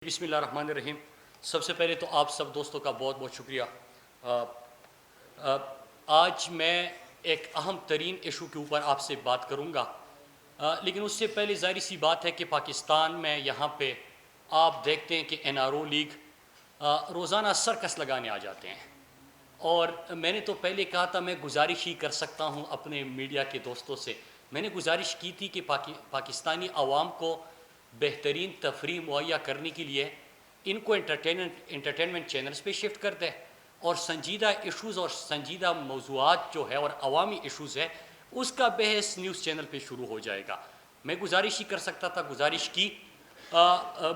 بسم اللہ الرحمن الرحیم۔ سب سے پہلے تو آپ سب دوستوں کا بہت بہت شکریہ۔ آج میں ایک اہم ترین ایشو کے اوپر آپ سے بات کروں گا، لیکن اس سے پہلے ظاہری سی بات ہے کہ پاکستان میں یہاں پہ آپ دیکھتے ہیں کہ NRO لیگ روزانہ سرکس لگانے آ جاتے ہیں، اور میں نے تو پہلے کہا تھا میں گزارش ہی کر سکتا ہوں اپنے میڈیا کے دوستوں سے، میں نے گزارش کی تھی کہ پاکستانی عوام کو بہترین تفریح مہیا کرنے کے لیے ان کو انٹرٹینمنٹ چینلز پہ شفٹ کر دے، اور سنجیدہ ایشوز اور سنجیدہ موضوعات جو ہے اور عوامی ایشوز ہے اس کا بحث نیوز چینل پہ شروع ہو جائے گا۔ میں گزارش ہی کر سکتا تھا، گزارش کی۔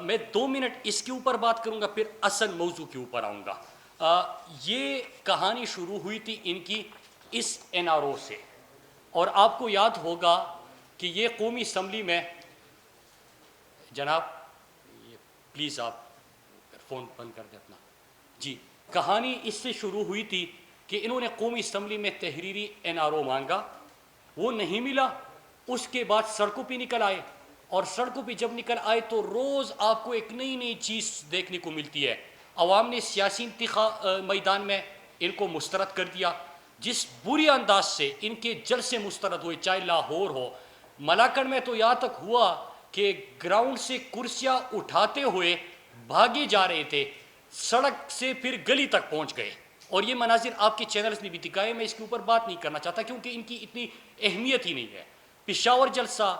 میں 2 منٹ اس کے اوپر بات کروں گا، پھر اصل موضوع کے اوپر آؤں گا۔ یہ کہانی شروع ہوئی تھی ان کی اس NRO سے، اور آپ کو یاد ہوگا کہ یہ قومی اسمبلی میں، جناب پلیز آپ فون بند کر دیں اپنا جی، کہانی اس سے شروع ہوئی تھی کہ انہوں نے قومی اسمبلی میں تحریری NRO مانگا، وہ نہیں ملا۔ اس کے بعد سڑکوں پہ نکل آئے، اور سڑکوں پہ جب نکل آئے تو روز آپ کو ایک نئی نئی چیز دیکھنے کو ملتی ہے۔ عوام نے سیاسی میدان میں ان کو مسترد کر دیا، جس بری انداز سے ان کے جلسے مسترد ہوئے، چاہے لاہور ہو، ملاکنڈ میں تو یہاں تک ہوا کہ گراؤنڈ سے کرسیاں اٹھاتے ہوئے بھاگے جا رہے تھے، سڑک سے پھر گلی تک پہنچ گئے، اور یہ مناظر آپ کے چینلز نے بھی دکھائے۔ میں اس کے اوپر بات نہیں کرنا چاہتا کیونکہ ان کی اتنی اہمیت ہی نہیں ہے۔ پشاور جلسہ،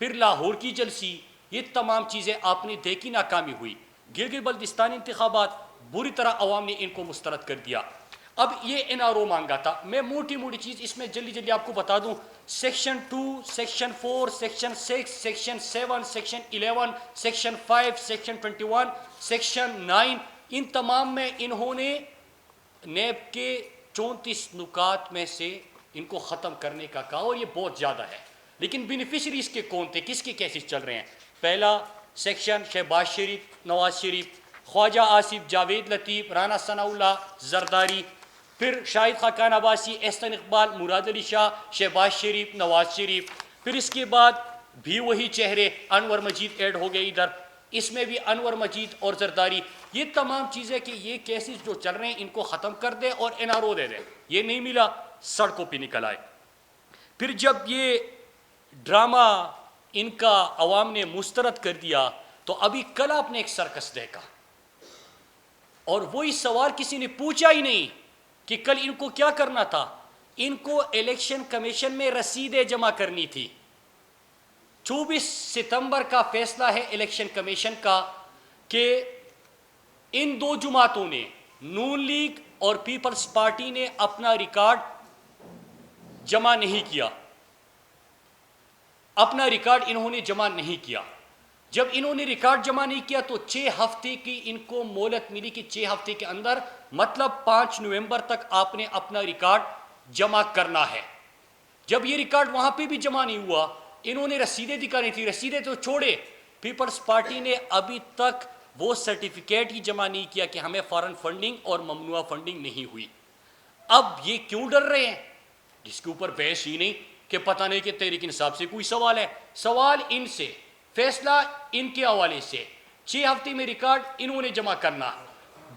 پھر لاہور کی جلسی، یہ تمام چیزیں آپ نے دیکھی، ناکامی ہوئی۔ گلگت بلتستان انتخابات، بری طرح عوام نے ان کو مسترد کر دیا۔ اب یہ NRO مانگا تھا، میں موٹی موٹی چیز اس میں جلدی جلدی آپ کو بتا دوں۔ Section 2، section 4، section 6، section 7، section 11، section 5، section 21، section 9، ان تمام میں انہوں نے نیب کے 34 نکات میں سے ان کو ختم کرنے کا کہا، اور یہ بہت زیادہ ہے۔ لیکن بینیفیشریز کے کون تھے، کس کے کیسز چل رہے ہیں؟ پہلا سیکشن شہباز شریف، نواز شریف، خواجہ آصف، جاوید لطیف، رانا ثناء اللہ، زرداری، پھر شاہد خاقان عباسی، احسن اقبال، مراد علی شاہ، شہباز شریف، نواز شریف، پھر اس کے بعد بھی وہی چہرے، انور مجید ایڈ ہو گئے ادھر، اس میں بھی انور مجید اور زرداری۔ یہ تمام چیزیں کہ یہ کیسز جو چل رہے ہیں ان کو ختم کر دے اور NRO دے دے، یہ نہیں ملا، سڑکوں پہ نکل آئے۔ پھر جب یہ ڈرامہ ان کا عوام نے مسترد کر دیا تو ابھی کل آپ نے ایک سرکس دیکھا، اور وہی سوال کسی نے پوچھا ہی نہیں کہ کل ان کو کیا کرنا تھا۔ ان کو الیکشن کمیشن میں رسیدیں جمع کرنی تھی۔ 24 ستمبر کا فیصلہ ہے الیکشن کمیشن کا کہ ان دو جماعتوں نے، نون لیگ اور پیپلز پارٹی نے، اپنا ریکارڈ جمع نہیں کیا، اپنا ریکارڈ انہوں نے جمع نہیں کیا۔ جب انہوں نے ریکارڈ جمع نہیں کیا تو 6 ہفتے کی ان کو مہلت ملی کہ 6 ہفتے کے اندر، مطلب 5 نومبر تک آپ نے اپنا ریکارڈ جمع کرنا ہے۔ جب یہ ریکارڈ وہاں پہ بھی جمع نہیں ہوا، انہوں نے رسیدیں دکھانی تھی، رسیدیں تو چھوڑے، پیپلز پارٹی نے ابھی تک وہ سرٹیفکیٹ ہی جمع نہیں کیا کہ ہمیں فارن فنڈنگ اور ممنوعہ فنڈنگ نہیں ہوئی۔ اب یہ کیوں ڈر رہے ہیں، جس کے اوپر بحث ہی نہیں کہ پتہ نہیں کہ تحریک انصاف سے کوئی سوال ہے، سوال ان سے، فیصلہ ان کے حوالے سے، 6 ہفتے میں ریکارڈ انہوں نے جمع کرنا،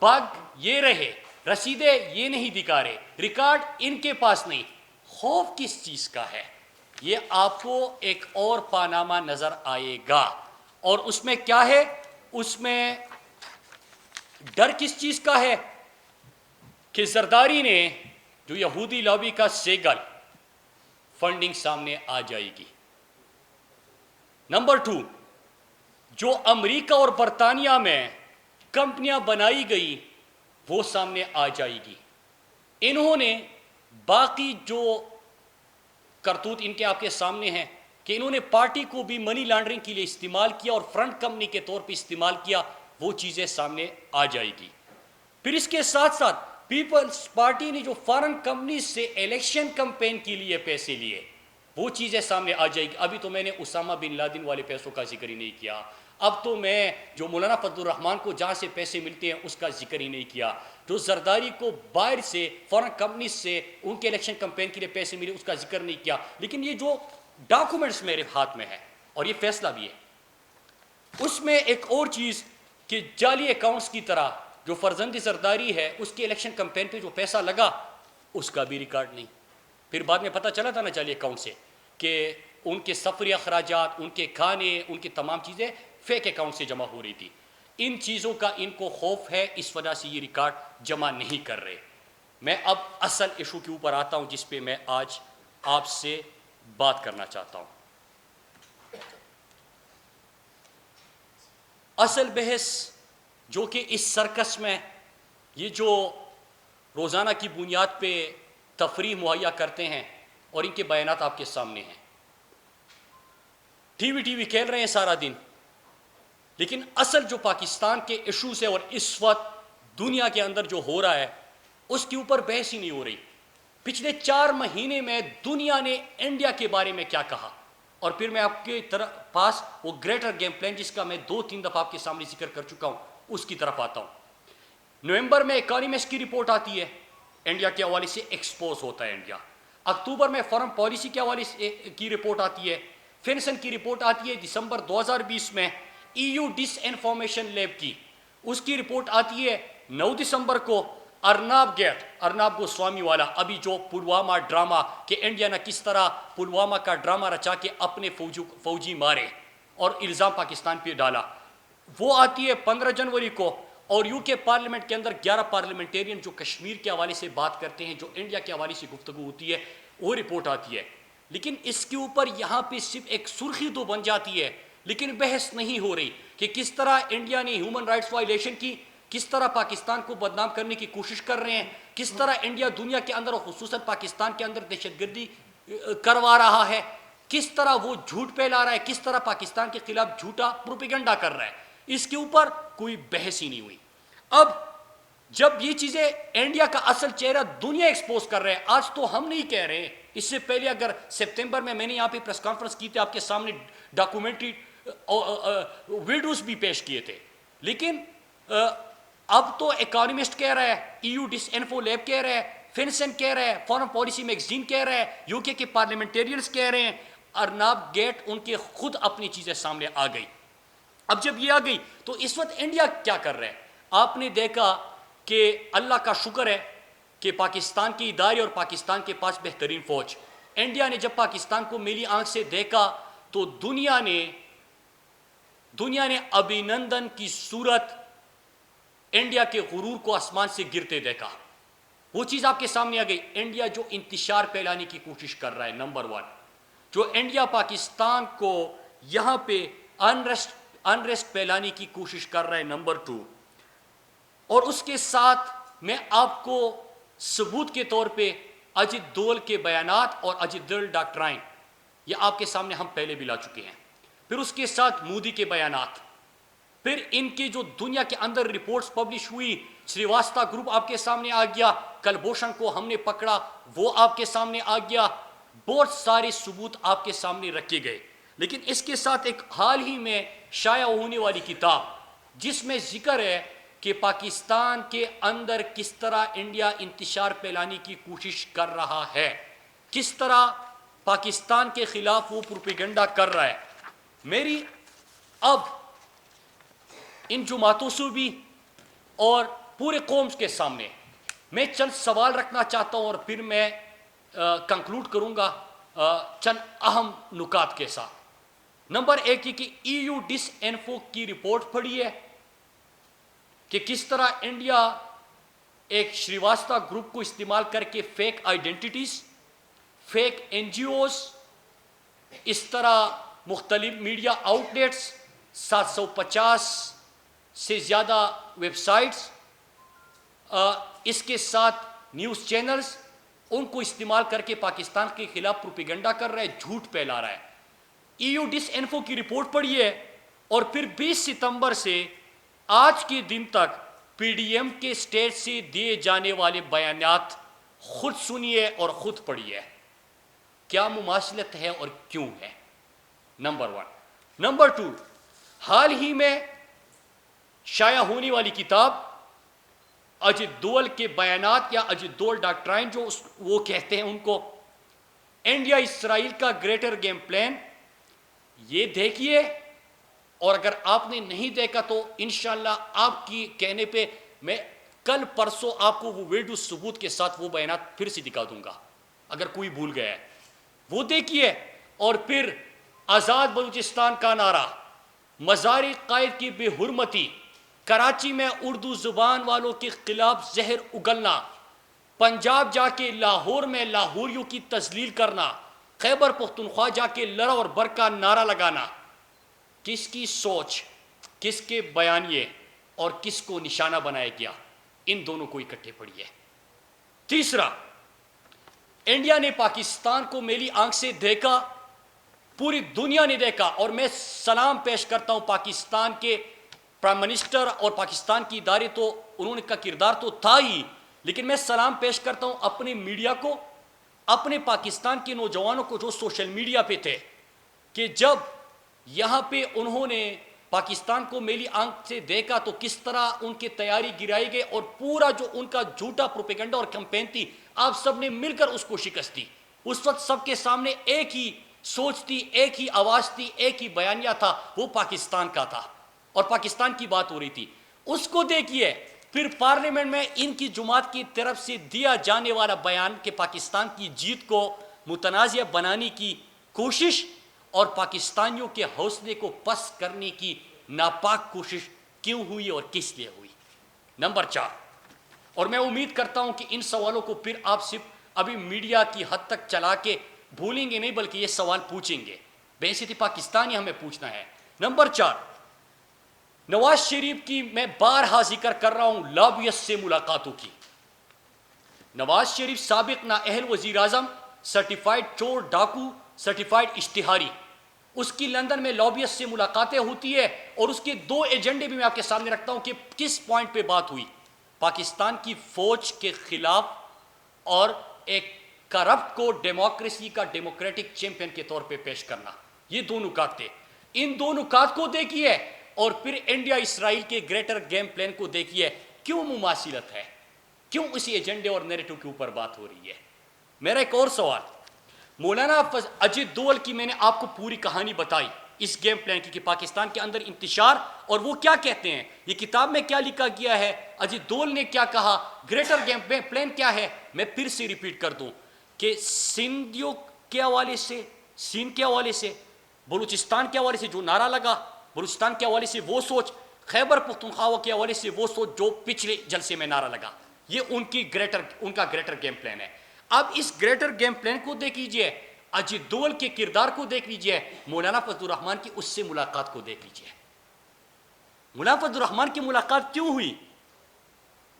باغ یہ رہے، رسیدیں یہ نہیں دکھا رہے، ریکارڈ ان کے پاس نہیں۔ خوف کس چیز کا ہے؟ یہ آپ کو ایک اور پاناما نظر آئے گا، اور اس میں کیا ہے؟ اس میں ڈر کس چیز کا ہے کہ زرداری نے، جو یہودی لابی کا سیگل، فنڈنگ سامنے آ جائے گی۔ نمبر 2، جو امریکہ اور برطانیہ میں کمپنیاں بنائی گئی وہ سامنے آ جائے گی۔ انہوں نے باقی جو کرتوت ان کے آپ کے سامنے ہیں کہ انہوں نے پارٹی کو بھی منی لانڈرنگ کے لیے استعمال کیا اور فرنٹ کمپنی کے طور پہ استعمال کیا، وہ چیزیں سامنے آ جائے گی۔ پھر اس کے ساتھ ساتھ پیپلز پارٹی نے جو فارن کمپنیز سے الیکشن کمپین کے لیے پیسے لیے، وہ چیزیں سامنے آ جائے گی۔ ابھی تو میں نے اسامہ بن لادن والے پیسوں کا ذکر ہی نہیں کیا، اب تو میں جو مولانا فضل الرحمان کو جہاں سے پیسے ملتے ہیں اس کا ذکر ہی نہیں کیا، جو زرداری کو باہر سے فارن کمپنیز سے ان کے الیکشن کمپین کے لیے پیسے ملے اس کا ذکر نہیں کیا۔ لیکن یہ جو ڈاکومنٹس میرے ہاتھ میں ہے اور یہ فیصلہ بھی ہے، اس میں ایک اور چیز کہ جعلی اکاؤنٹس کی طرح جو فرزند زرداری ہے اس کے الیکشن کمپین پہ جو پیسہ لگا اس کا بھی ریکارڈ نہیں. پھر بعد میں پتہ چلا تھا نا جعلی اکاؤنٹ سے کہ ان کے سفری اخراجات، ان کے کھانے، ان کی تمام چیزیں فیک اکاؤنٹ سے جمع ہو رہی تھی. ان چیزوں کا ان کو خوف ہے، اس وجہ سے یہ ریکارڈ جمع نہیں کر رہے. میں اب اصل ایشو کے اوپر آتا ہوں جس پہ میں آج آپ سے بات کرنا چاہتا ہوں. اصل بحث جو کہ اس سرکس میں یہ جو روزانہ کی بنیاد پہ تفریح مہیا کرتے ہیں اور ان کے بیانات آپ کے سامنے ہیں. ٹی وی کھیل رہے ہیں سارا دن، لیکن اصل جو پاکستان کے ایشوز ہے اور اس وقت دنیا کے اندر جو ہو رہا ہے اس کے اوپر بحث ہی نہیں ہو رہی. پچھلے 4 مہینے میں دنیا نے انڈیا کے بارے میں کیا کہا، اور پھر میں آپ کے پاس وہ گریٹر گیم پلان جس کا میں 2-3 دفعہ آپ کے سامنے ذکر کر چکا ہوں اس کی طرف آتا ہوں. نومبر میں اکانومسٹ کی رپورٹ آتی ہے، انڈیا کے حوالے سے ایکسپوز ہوتا ہے انڈیا. اکتوبر میں فارن پالیسی کے حوالے سے کی رپورٹ آتی ہے. فنسن کی رپورٹ آتی ہے دسمبر 2020 میں. ای یو ڈس انفارمیشن لیب کی اس کی رپورٹ آتی ہے 9 دسمبر کو. ارناب گوسوامی والا، ابھی جو پلوامہ ڈرامہ کہ انڈیا نے کس طرح پلوامہ کا ڈرامہ رچا کے اپنے فوجی مارے اور الزام پاکستان پہ ڈالا، وہ آتی ہے 15 جنوری کو. اور یو کے پارلیمنٹ کے اندر 11 پارلیمنٹیرین جو کشمیر کے حوالے سے بات کرتے ہیں، جو انڈیا کے حوالے سے گفتگو ہوتی ہے، وہ رپورٹ آتی ہے. لیکن اس کے اوپر یہاں پہ صرف ایک سرخی تو بن جاتی ہے، لیکن بحث نہیں ہو رہی کہ کس طرح انڈیا نے ہیومن رائٹس وائلیشن کی، کس طرح پاکستان کو بدنام کرنے کی کوشش کر رہے ہیں، کس طرح انڈیا دنیا کے اندر اور خصوصاً پاکستان کے اندر دہشت گردی کروا رہا ہے، کس طرح وہ جھوٹ پھیلا رہا ہے، کس طرح پاکستان کے خلاف جھوٹا پروپیگنڈا کر رہا ہے. اس کے اوپر کوئی بحث ہی نہیں ہوئی. اب جب یہ چیزیں انڈیا کا اصل چہرہ دنیا ایکسپوز کر رہے ہیں، آج تو ہم نہیں کہہ رہے ہیں، اس سے پہلے اگر سپتمبر میں نے یہاں پہ پریس کانفرنس کی تھی، آپ کے سامنے ڈاکومنٹری ویڈیوز بھی پیش کیے تھے. لیکن اب تو اکانومسٹ کہہ رہا ہے، ای یو ڈس انفو لیب کہہ رہا ہے، فنسن کہہ رہا ہے، فارن پالیسی میگزین کہہ رہا ہے، یو کے پارلیمنٹیرینز کہہ رہے ہیں، ارناب گیٹ ان کے خود اپنی چیزیں سامنے آ گئی. اب جب یہ آ گئی تو اس وقت انڈیا کیا کر رہا ہے؟ آپ نے دیکھا کہ اللہ کا شکر ہے کہ پاکستان کے ادارے اور پاکستان کے پاس بہترین فوج. انڈیا نے جب پاکستان کو میلی آنکھ سے دیکھا تو دنیا نے ابھینندن کی صورت انڈیا کے غرور کو آسمان سے گرتے دیکھا. وہ چیز آپ کے سامنے آ گئی. انڈیا جو انتشار پھیلانے کی کوشش کر رہا ہے، نمبر 1، جو انڈیا پاکستان کو یہاں پہ انریسٹ پھیلانے کی کوشش کر رہا ہے، نمبر 2. اور اس کے ساتھ میں آپ کو ثبوت کے طور پہ اجیت دول کے بیانات اور اجیت دول ڈاکٹرائن یہ آپ کے سامنے ہم پہلے بھی لا چکے ہیں. پھر اس کے ساتھ مودی کے بیانات، پھر ان کی جو دنیا کے اندر رپورٹس پبلش ہوئی، سریواستہ گروپ آپ کے سامنے آ گیا، کلبھوشن کو ہم نے پکڑا وہ آپ کے سامنے آ گیا. بہت سارے ثبوت آپ کے سامنے رکھے گئے. لیکن اس کے ساتھ ایک حال ہی میں شائع ہونے والی کتاب جس میں ذکر ہے کہ پاکستان کے اندر کس طرح انڈیا انتشار پھیلانے کی کوشش کر رہا ہے، کس طرح پاکستان کے خلاف وہ پروپیگنڈا کر رہا ہے. میری اب ان جماعتوں سے بھی اور پورے قوم کے سامنے میں چند سوال رکھنا چاہتا ہوں اور پھر میں کنکلوڈ کروں گا چند اہم نکات کے ساتھ. نمبر 1 کہ ای یو ڈس انفو کی رپورٹ پڑھی ہے کہ کس طرح انڈیا ایک شریواستہ گروپ کو استعمال کر کے fake identities, fake N G Os, اس طرح مختلف میڈیا آؤٹ لیٹس، 750 سے زیادہ ویب سائٹس، اس کے ساتھ نیوز چینلز، ان کو استعمال کر کے پاکستان کے خلاف پروپیگنڈا کر رہا ہے، جھوٹ پھیلا رہا ہے. ای یو ڈس انفو کی رپورٹ پڑھی ہے اور پھر 20 ستمبر سے آج کے دن تک پی ڈی ایم کے اسٹیٹ سے دیے جانے والے بیانات خود سنیے اور خود پڑھیے. کیا مماثلت ہے اور کیوں ہے؟ نمبر 1. نمبر 2، حال ہی میں شائع ہونے والی کتاب اجیت دول کے بیانات یا اجیت دول ڈاکٹرائن جو وہ کہتے ہیں ان کو، انڈیا اسرائیل کا گریٹر گیم پلان. یہ دیکھیے اور اگر آپ نے نہیں دیکھا تو انشاءاللہ آپ کی کہنے پہ میں کل پرسوں آپ کو وہ ویڈیو ثبوت کے ساتھ وہ بیانات پھر سے دکھا دوں گا اگر کوئی بھول گیا ہے وہ دیکھیے. اور پھر آزاد بلوچستان کا نعرہ، مزار قائد کی بے حرمتی، کراچی میں اردو زبان والوں کے خلاف زہر اگلنا، پنجاب جا کے لاہور میں لاہوریوں کی تذلیل کرنا، خیبر پختونخوا جا کے لڑا اور بر کا نعرہ لگانا، کس کی سوچ، کس کے بیانیے اور کس کو نشانہ بنایا گیا؟ ان دونوں کو اکٹھے پڑھیے. تیسرا، انڈیا نے پاکستان کو میلی آنکھ سے دیکھا، پوری دنیا نے دیکھا، اور میں سلام پیش کرتا ہوں پاکستان کے پرائم منسٹر اور پاکستان کی ادارے، تو انہوں نے کا کردار تو تھا ہی، لیکن میں سلام پیش کرتا ہوں اپنے میڈیا کو، اپنے پاکستان کے نوجوانوں کو جو سوشل میڈیا پہ تھے، کہ جب یہاں پہ انہوں نے پاکستان کو میلی آنکھ سے دیکھا تو کس طرح ان کی تیاری گرائی گئی، اور پورا جو ان کا جھوٹا پروپیگنڈا اور کیمپین تھی آپ سب نے مل کر اس کو شکست دی. اس وقت سب کے سامنے ایک ہی سوچ تھی، ایک ہی آواز تھی، ایک ہی بیانیہ تھا، وہ پاکستان کا تھا اور پاکستان کی بات ہو رہی تھی. اس کو دیکھیے پھر پارلیمنٹ میں ان کی جماعت کی طرف سے دیا جانے والا بیان کہ پاکستان کی جیت کو متنازع بنانے کی کوشش اور پاکستانیوں کے حوصلے کو پست کرنے کی ناپاک کوشش کیوں ہوئی اور کس لیے ہوئی. نمبر 4، اور میں امید کرتا ہوں کہ ان سوالوں کو پھر آپ صرف ابھی میڈیا کی حد تک چلا کے بھولیں گے نہیں، بلکہ یہ سوال پوچھیں گے، بحیثیت پاکستانی ہمیں پوچھنا ہے. نمبر 4، نواز شریف کی میں بارہا ذکر کر رہا ہوں لابیست سے ملاقاتوں کی. نواز شریف سابق نااہل وزیر اعظم، سرٹیفائیڈ چور ڈاکو، سرٹیفائیڈ اشتہاری، اس کی لندن میں لابیست سے ملاقاتیں ہوتی ہے، اور اس کے 2 ایجنڈے بھی میں آپ کے سامنے رکھتا ہوں کہ کس پوائنٹ پہ بات ہوئی. پاکستان کی فوج کے خلاف اور ایک کرپٹ کو ڈیموکریسی کا ڈیموکریٹک چیمپئن کے طور پہ پیش کرنا، یہ 2 نکات تھے. ان 2 نکات کو دیکھیے، اور پھر انڈیا اسرائیل کے گریٹر گیم پلان کو دیکھیے، کیوں مماثلت ہے، کیوں اسی ایجنڈے اور نیریٹو کے اوپر بات ہو رہی ہے. میرا ایک اور سوال، مولانا اجیت دول کی میں نے آپ کو پوری کہانی بتائی اس گیم پلان کی کہ پاکستان کے اندر انتشار، اور وہ کیا کہتے ہیں، یہ کتاب میں کیا لکھا گیا ہے، اجیت دول نے کیا کہا، گریٹر گیم پلان کیا ہے. میں پھر سے ریپیٹ کر دوں کہ سندھیوں کے حوالے سے، سندھ کے حوالے سے، بلوچستان کے حوالے سے جو نعرہ لگا، بلوچستان کے حوالے سے وہ سوچ، خیبر پختونخوا کے حوالے سے وہ سوچ جو پچھلے جلسے میں نعرہ لگا، یہ ان کا گریٹر گیم پلان ہے. اب اس گریٹر گیم پلان کو دیکھ لیجئے، اجیت دول کے کردار کو دیکھ لیجئے، مولانا فضل الرحمان کی اس سے ملاقات کو دیکھ لیجئے. مولانا فضل الرحمان کی ملاقات کیوں ہوئی،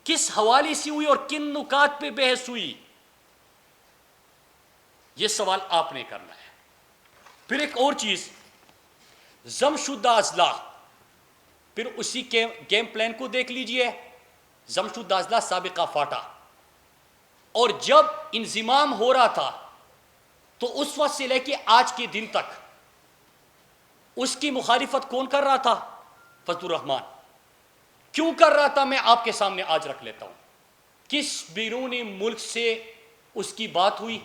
کس حوالے سے ہوئی اور کن نکات پہ بحث ہوئی، یہ سوال آپ نے کرنا ہے. پھر ایک اور چیز، ضم شدہ اضلاع، پھر اسی کے گیم پلان کو دیکھ لیجئے، ضم شدہ اضلاع سابقہ فاٹا، اور جب انضمام ہو رہا تھا تو اس وقت سے لے کے آج کے دن تک اس کی مخالفت کون کر رہا تھا؟ فضل الرحمان. کیوں کر رہا تھا میں آپ کے سامنے آج رکھ لیتا ہوں. کس بیرونی ملک سے اس کی بات ہوئی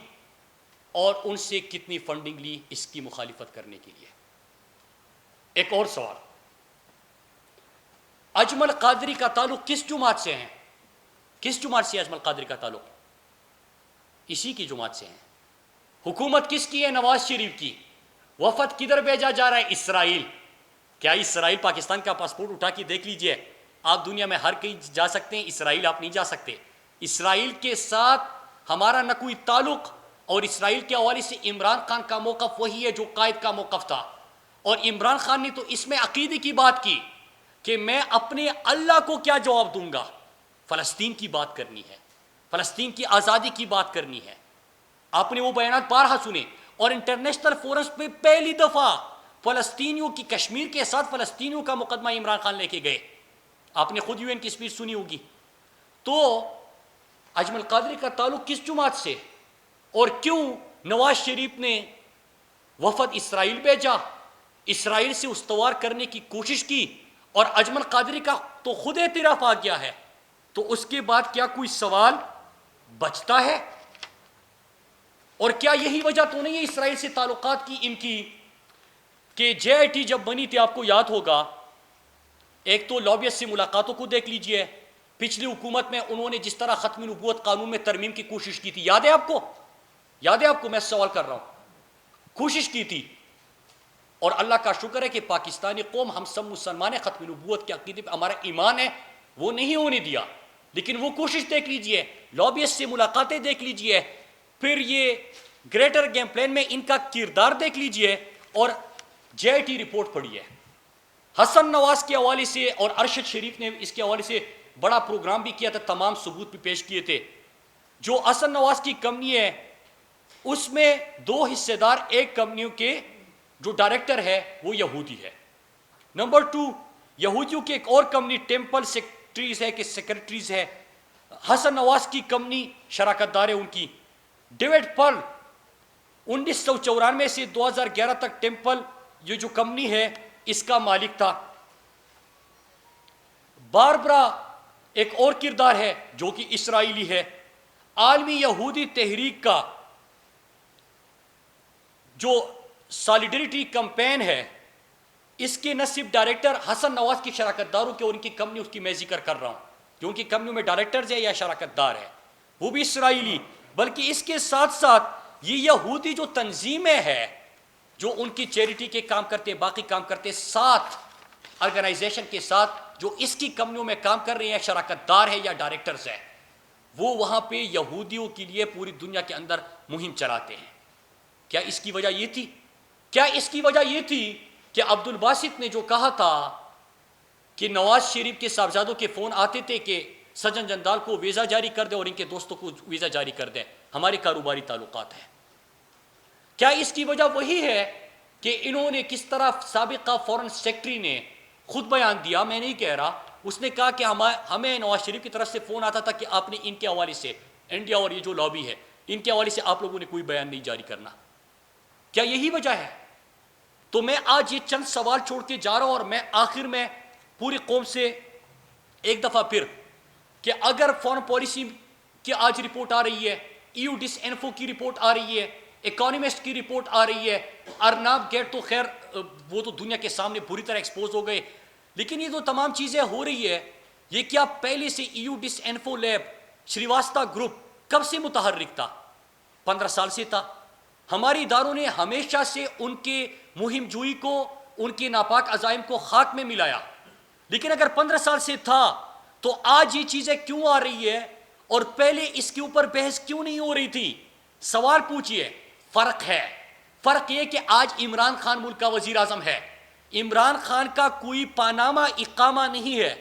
اور ان سے کتنی فنڈنگ لی اس کی مخالفت کرنے کے لیے. ایک اور سوال، اجمل قادری کا تعلق کس جماعت سے ہے؟ کس جماعت سے اجمل قادری کا تعلق؟ اسی کی جماعت سے ہیں. حکومت کس کی ہے؟ نواز شریف کی. وفد کدھر بھیجا جا رہا ہے؟ اسرائیل. کیا اسرائیل پاکستان کا پاسپورٹ اٹھا کے دیکھ لیجئے، آپ دنیا میں ہر کہیں جا سکتے ہیں، اسرائیل آپ نہیں جا سکتے. اسرائیل کے ساتھ ہمارا نہ کوئی تعلق، اور اسرائیل کے حوالے سے عمران خان کا موقف وہی ہے جو قائد کا موقف تھا. اور عمران خان نے تو اس میں عقیدے کی بات کی کہ میں اپنے اللہ کو کیا جواب دوں گا. فلسطین کی بات کرنی ہے، فلسطین کی آزادی کی بات کرنی ہے. آپ نے وہ بیانات بارہا سنے، اور انٹرنیشنل فورمز پہ پہلی دفعہ فلسطینیوں کی، کشمیر کے ساتھ فلسطینیوں کا مقدمہ عمران خان لے کے گئے. آپ نے خود UN کی اسپیچ سنی ہوگی. تو اجمل قادری کا تعلق کس جماعت سے، اور کیوں نواز شریف نے وفد اسرائیل بھیجا، اسرائیل سے استوار کرنے کی کوشش کی، اور اجمل قادری کا تو خود اعتراف آ گیا ہے، تو اس کے بعد کیا کوئی سوال بچتا ہے؟ اور کیا یہی وجہ تو نہیں ہے اسرائیل سے تعلقات کی ان کی کہ جے آئی ٹی جب بنی تھی آپ کو یاد ہوگا، ایک تو لابیسٹ سے ملاقاتوں کو دیکھ لیجئے، پچھلی حکومت میں انہوں نے جس طرح ختم نبوت قانون میں ترمیم کی کوشش کی تھی، یاد ہے آپ کو؟ یاد ہے آپ کو؟ میں سوال کر رہا ہوں، کوشش کی تھی، اور اللہ کا شکر ہے کہ پاکستانی قوم، ہم سب مسلمان ہیں، ختم نبوت کے عقیدے پہ ہمارا ایمان ہے، وہ نہیں ہونے دیا، لیکن وہ کوشش دیکھ لیجئے، لابیسٹ سے ملاقاتیں دیکھ لیجئے، پھر یہ گریٹر گیم پلان میں ان کا کردار دیکھ لیجئے، اور جے آئی ٹی رپورٹ پڑھی ہے۔ حسن نواز کے حوالے سے اور ارشد شریف نے اس کے حوالے سے بڑا پروگرام بھی کیا تھا، تمام ثبوت بھی پیش کیے تھے۔ جو حسن نواز کی کمپنی ہے اس میں 2 حصے دار، ایک کمپنیوں کے جو ڈائریکٹر ہے وہ یہودی ہے، نمبر 2 یہودیوں کی ایک اور کمپنی ٹیمپل سیکرٹریز ہے، حسن نواز کی کمپنی شراکت دار ہے ان کی۔ ڈیوڈ پرل 1994 سے 2011 تک ٹیمپل یہ جو کمپنی ہے اس کا مالک تھا۔ باربرا ایک اور کردار ہے جو کہ اسرائیلی ہے۔ عالمی یہودی تحریک کا جو سالیڈریٹی کمپین ہے اس کے نہ صرف ڈائریکٹر حسن نواز کی شراکت داروں کے اور ان کی کمپنی، اس کی میں ذکر کر رہا ہوں جو ان کی کمپنیوں میں ڈائریکٹرز ہے یا شراکت دار ہے وہ بھی اسرائیلی، بلکہ اس کے ساتھ ساتھ یہ یہودی جو تنظیمیں ہیں جو ان کی چیریٹی کے کام کرتے، باقی کام کرتے، 7 آرگنائزیشن کے ساتھ جو اس کی کمپنیوں میں کام کر رہے ہیں، شراکت دار ہے یا ڈائریکٹرز ہیں، وہ وہاں پہ یہودیوں کے لیے پوری دنیا کے اندر مہم چلاتے ہیں۔ کیا اس کی وجہ یہ تھی؟ کیا اس کی وجہ یہ تھی کہ عبد الباسط نے جو کہا تھا کہ نواز شریف کے صاحبزادوں کے فون آتے تھے کہ سجن جندال کو ویزا جاری کر دے اور ان کے دوستوں کو ویزا جاری کر دے، ہمارے کاروباری تعلقات ہیں؟ کیا اس کی وجہ وہی ہے کہ انہوں نے کس طرح سابقہ فورن سیکرٹری نے خود بیان دیا، میں نہیں کہہ رہا، اس نے کہا کہ ہمیں نواز شریف کی طرف سے فون آتا تھا کہ آپ نے ان کے حوالے سے، انڈیا اور یہ جو لابی ہے ان کے حوالے سے آپ لوگوں نے کوئی بیان نہیں جاری کرنا؟ کیا یہی وجہ ہے؟ تو میں آج یہ چند سوال چھوڑ کے جا رہا ہوں، اور میں آخر میں پوری قوم سے ایک دفعہ پھر کہ اگر فارن پالیسی کی آج رپورٹ آ رہی ہے، ایو ڈس انفو کی رپورٹ آ رہی ہے، اکانومسٹ کی رپورٹ آ رہی ہے، ارناب گیٹ تو خیر وہ تو دنیا کے سامنے بری طرح ایکسپوز ہو گئے، لیکن یہ جو تمام چیزیں ہو رہی ہے یہ کیا پہلے سے ایو ڈس انفو لیب شریواستہ گروپ کب سے متحرک تھا؟ 15 سال سے تھا۔ ہمارے اداروں نے ہمیشہ سے ان کے مہم جوئی کو، ان کے ناپاک عزائم کو خاک میں ملایا، لیکن اگر 15 سال سے تھا تو آج یہ چیزیں کیوں آ رہی ہے اور پہلے اس کے اوپر بحث کیوں نہیں ہو رہی تھی؟ سوال پوچھئے، فرق ہے۔ فرق یہ کہ آج عمران خان ملک کا وزیر اعظم ہے، عمران خان کا کوئی پاناما اقامہ نہیں ہے،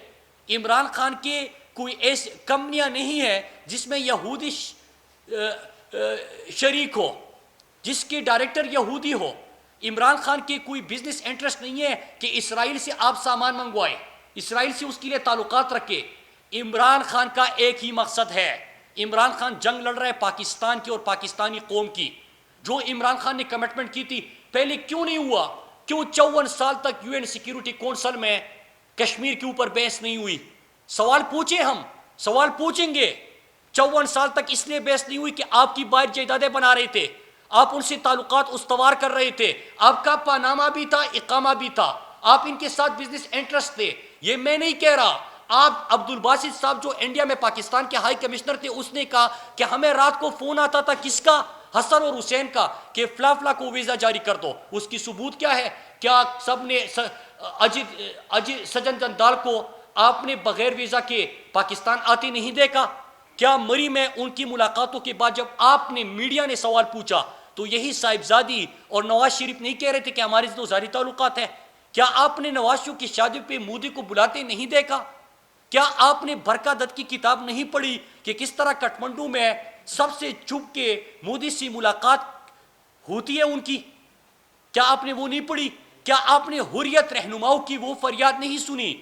عمران خان کے کوئی ایسی کمپنیاں نہیں ہیں جس میں یہودی شریک ہو، جس کے ڈائریکٹر یہودی ہو۔ عمران خان کے کوئی بزنس انٹرسٹ نہیں ہے کہ اسرائیل سے آپ سامان منگوائے، اسرائیل سے اس کے لیے تعلقات رکھے۔ عمران خان کا ایک ہی مقصد ہے، عمران خان جنگ لڑ رہا ہے پاکستان کی اور پاکستانی قوم کی۔ جو عمران خان نے کمٹمنٹ کی تھی پہلے کیوں نہیں ہوا؟ کیوں 54 سال تک یو این سیکیورٹی کونسل میں کشمیر کے اوپر بحث نہیں ہوئی؟ سوال پوچھیں، ہم سوال پوچھیں گے۔ 54 سال تک اس لیے بحث نہیں ہوئی کہ آپ کی باہر جائیدادیں بنا رہے تھے، آپ ان سے تعلقات استوار کر رہے تھے، آپ کا پاناما بھی تھا، اقامہ بھی تھا، آپ ان کے ساتھ بزنس انٹرسٹ تھے۔ یہ میں نہیں کہہ رہا، آپ عبد الباسط صاحب جو انڈیا میں پاکستان کے ہائی کمشنر تھے، اس نے کہا کہ ہمیں رات کو فون آتا تھا، کس کا؟ حسن اور حسین کا، کہ فلاں فلاں کو ویزا جاری کر دو۔ اس کی ثبوت کیا ہے؟ کیا سب نے سجن جندال کو آپ نے بغیر ویزا کے پاکستان آتے نہیں دیکھا؟ کیا مری میں ان کی ملاقاتوں کے بعد جب آپ نے میڈیا نے سوال پوچھا تو یہی صاحبزادی اور نواز شریف نہیں کہہ رہے تھے کہ ہمارے تو ظاہری تعلقات ہیں؟ کیا آپ نے نواز شریف کی شادی پہ مودی کو بلاتے نہیں دیکھا؟ کیا آپ نے برکا دت کی کتاب نہیں پڑھی کہ کس طرح کٹمنڈو میں سب سے چھپ کے مودی سے ملاقات ہوتی ہے ان کی؟ کیا آپ نے وہ نہیں پڑھی؟ کیا آپ نے حریت رہنماؤں کی وہ فریاد نہیں سنی؟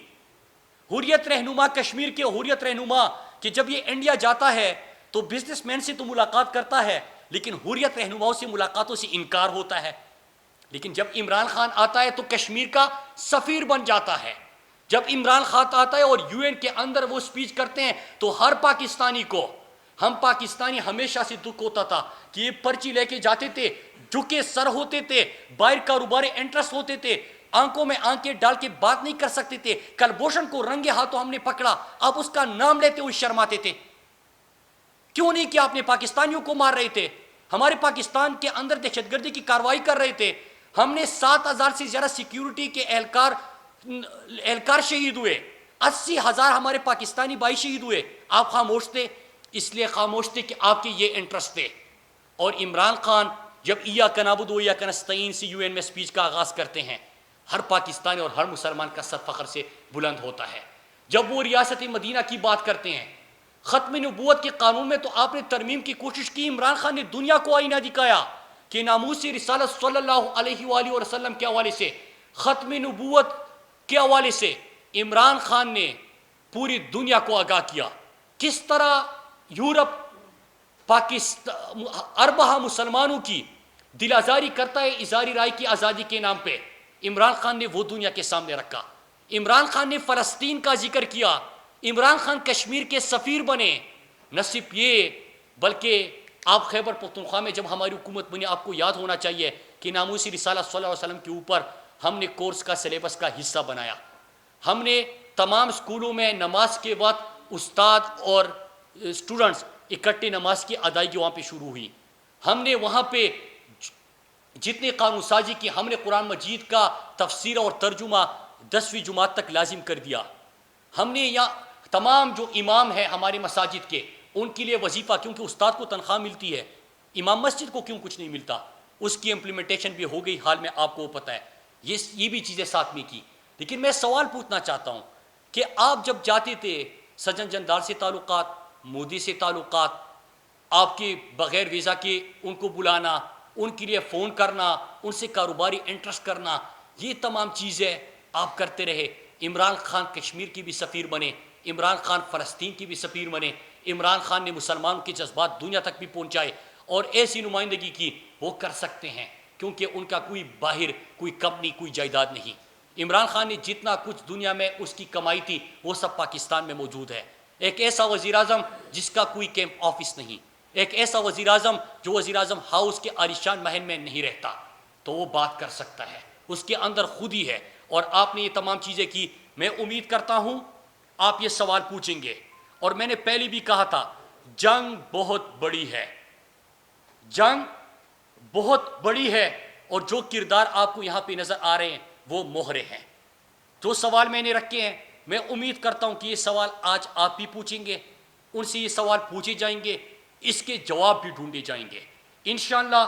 حریت رہنما، کشمیر کے حریت رہنما، کہ جب یہ انڈیا جاتا ہے تو بزنس مین سے تو ملاقات کرتا ہے لیکن حریت رہنماؤں سے ملاقاتوں سے انکار ہوتا ہے۔ لیکن جب عمران خان آتا ہے تو کشمیر کا سفیر بن جاتا ہے۔ جب عمران خان آتا ہے اور یو این کے اندر وہ سپیچ کرتے ہیں تو ہر پاکستانی کو ہم پاکستانی ہمیشہ سے دکھ ہوتا تھا کہ یہ پرچی لے کے جاتے تھے، جھکے سر ہوتے تھے، باہر کاروباری انٹرسٹ ہوتے تھے، آنکھوں میں آنکھیں ڈال کے بات نہیں کر سکتے تھے۔ کلبھوشن کو رنگے ہاتھوں ہم نے پکڑا، اب اس کا نام لیتے ہوئے شرماتے تھے۔ کیوں نہیں کہ آپ نے پاکستانیوں کو مار رہے تھے، ہمارے پاکستان کے اندر دہشت گردی کی کارروائی کر رہے تھے، ہم نے 7,000 سے زیادہ سیکیورٹی کے اہلکار شہید ہوئے، 80,000 ہمارے پاکستانی بھائی شہید ہوئے، آپ خاموش تھے۔ اس لیے خاموش تھے کہ آپ کے یہ انٹرسٹ تھے۔ اور عمران خان جب ایاک نعبد و ایاک نستعین سے UN میں سپیچ کا آغاز کرتے ہیں، ہر پاکستانی اور ہر مسلمان کا سر فخر سے بلند ہوتا ہے۔ جب وہ ریاست مدینہ کی بات کرتے ہیں، ختم نبوت کے قانون میں تو آپ نے ترمیم کی کوشش کی، عمران خان نے دنیا کو آئینہ دکھایا کہ ناموس رسالت صلی اللہ علیہ وآلہ وسلم کے حوالے سے، ختم نبوت کے حوالے سے عمران خان نے پوری دنیا کو آگاہ کیا۔ کس طرح یورپ پاکستان اربہ مسلمانوں کی دل آزاری کرتا ہے اظہاری رائے کی آزادی کے نام پہ، عمران خان نے وہ دنیا کے سامنے رکھا۔ عمران خان نے فلسطین کا ذکر کیا، عمران خان کشمیر کے سفیر بنے۔ نہ صرف یہ بلکہ آپ خیبر پختونخوا میں جب ہماری حکومت بنی، آپ کو یاد ہونا چاہیے کہ ناموسی رسالت صلی اللہ علیہ وسلم کے اوپر ہم نے کورس کا سلیبس کا حصہ بنایا۔ ہم نے تمام اسکولوں میں نماز کے وقت استاد اور اسٹوڈنٹس اکٹھے نماز کی ادائیگی وہاں پہ شروع ہوئی۔ ہم نے وہاں پہ جتنے قانون سازی کی، ہم نے قرآن مجید کا تفسیر اور ترجمہ 10ویں جماعت تک لازم کر دیا۔ ہم نے یہاں تمام جو امام ہیں ہمارے مساجد کے، ان کے لیے وظیفہ، کیونکہ استاد کو تنخواہ ملتی ہے، امام مسجد کو کیوں کچھ نہیں ملتا، اس کی امپلیمنٹیشن بھی ہو گئی حال میں، آپ کو پتہ ہے۔ یہ بھی چیزیں ساتھ میں کی۔ لیکن میں سوال پوچھنا چاہتا ہوں کہ آپ جب جاتے تھے سجن جندال سے تعلقات، مودی سے تعلقات، آپ کے بغیر ویزا کے ان کو بلانا، ان کے لیے فون کرنا، ان سے کاروباری انٹرسٹ کرنا، یہ تمام چیزیں آپ کرتے رہے۔ عمران خان کشمیر کی بھی سفیر بنے، عمران خان فلسطین کی بھی سفیر بنے، عمران خان نے مسلمانوں کے جذبات دنیا تک بھی پہنچائے، اور ایسی نمائندگی کی وہ کر سکتے ہیں کیونکہ ان کا کوئی باہر کوئی کمپنی کوئی جائیداد نہیں۔ عمران خان نے جتنا کچھ دنیا میں اس کی کمائی تھی وہ سب پاکستان میں موجود ہے۔ ایک ایسا وزیر اعظم جس کا کوئی کیمپ آفس نہیں، ایک ایسا وزیر اعظم جو وزیر اعظم ہاؤس کے عالیشان محل میں نہیں رہتا، تو وہ بات کر سکتا ہے، اس کے اندر خود ہی ہے۔ اور آپ نے یہ تمام چیزیں کی۔ میں امید کرتا ہوں آپ یہ سوال پوچھیں گے، اور میں نے پہلے بھی کہا تھا جنگ بہت بڑی ہے، جنگ بہت بڑی ہے، اور جو کردار آپ کو یہاں پہ نظر آ رہے ہیں وہ مہرے ہیں۔ جو سوال میں نے رکھے ہیں، میں امید کرتا ہوں کہ یہ سوال آج آپ بھی پوچھیں گے، ان سے یہ سوال پوچھے جائیں گے، اس کے جواب بھی ڈھونڈے جائیں گے۔ انشاءاللہ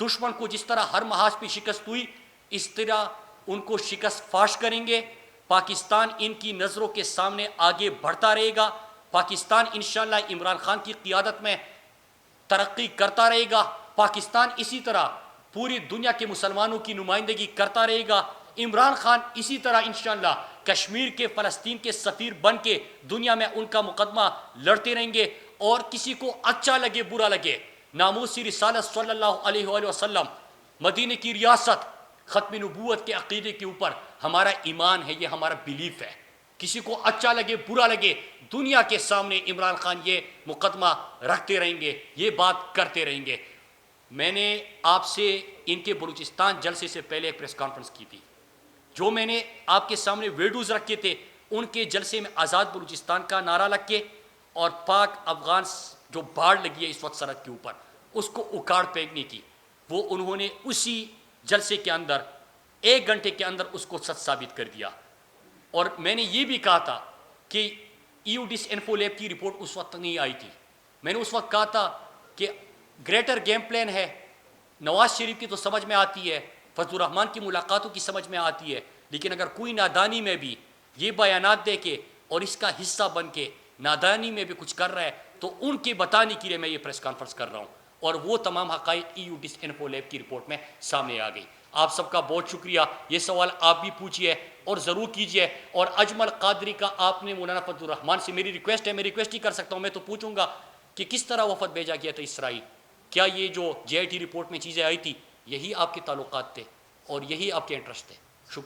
دشمن کو جس طرح ہر محاذ پہ شکست ہوئی، اس طرح ان کو شکست فاش کریں گے۔ پاکستان ان کی نظروں کے سامنے آگے بڑھتا رہے گا۔ پاکستان انشاءاللہ عمران خان کی قیادت میں ترقی کرتا رہے گا۔ پاکستان اسی طرح پوری دنیا کے مسلمانوں کی نمائندگی کرتا رہے گا۔ عمران خان اسی طرح انشاءاللہ کشمیر کے فلسطین کے سفیر بن کے دنیا میں ان کا مقدمہ لڑتے رہیں گے، اور کسی کو اچھا لگے برا لگے، ناموسی رسالت صلی اللہ علیہ وآلہ وسلم، مدینے کی ریاست، ختم نبوت کے عقیدے کے اوپر ہمارا ایمان ہے، یہ ہمارا بیلیف ہے۔ کسی کو اچھا لگے برا لگے، دنیا کے سامنے عمران خان یہ مقدمہ رکھتے رہیں گے، یہ بات کرتے رہیں گے۔ میں نے آپ سے ان کے بلوچستان جلسے سے پہلے ایک پریس کانفرنس کی تھی، جو میں نے آپ کے سامنے ویڈیوز رکھے تھے، ان کے جلسے میں آزاد بلوچستان کا نعرہ لگ کے اور پاک افغان جو باڑ لگی ہے اس وقت سرحد کے اوپر، اس کو اکاڑ پھینکنے کی، وہ انہوں نے اسی جلسے کے اندر 1 گھنٹے کے اندر اس کو سچ ثابت کر دیا۔ اور میں نے یہ بھی کہا تھا کہ EUDIS انفو لیب کی رپورٹ اس وقت نہیں آئی تھی۔ میں نے اس وقت کہا تھا کہ گریٹر گیم پلان ہے، نواز شریف کی تو سمجھ میں آتی ہے، فضل الرحمان کی ملاقاتوں کی سمجھ میں آتی ہے، لیکن اگر کوئی نادانی میں بھی یہ بیانات دے کے اور اس کا حصہ بن کے نادانی میں بھی کچھ کر رہا ہے، تو ان کے بتانے کے لیے میں یہ پریس کانفرنس کر رہا ہوں، اور وہ تمام حقائق EUDIS انفو لیب کی رپورٹ میں سامنے آ گئی۔ آپ سب کا بہت شکریہ۔ یہ سوال آپ بھی پوچھیے اور ضرور کیجیے۔ اور اجمل قادری کا آپ نے مولانا فضل الرحمان سے میری ریکویسٹ ہے، میں ریکویسٹ ہی کر سکتا ہوں، میں تو پوچھوں گا کہ کس طرح وفد بھیجا گیا تھا اسرائیل؟ کیا یہ جو JIT رپورٹ میں چیزیں آئی تھی یہی آپ کے تعلقات تھے اور یہی آپ کے انٹرسٹ تھے؟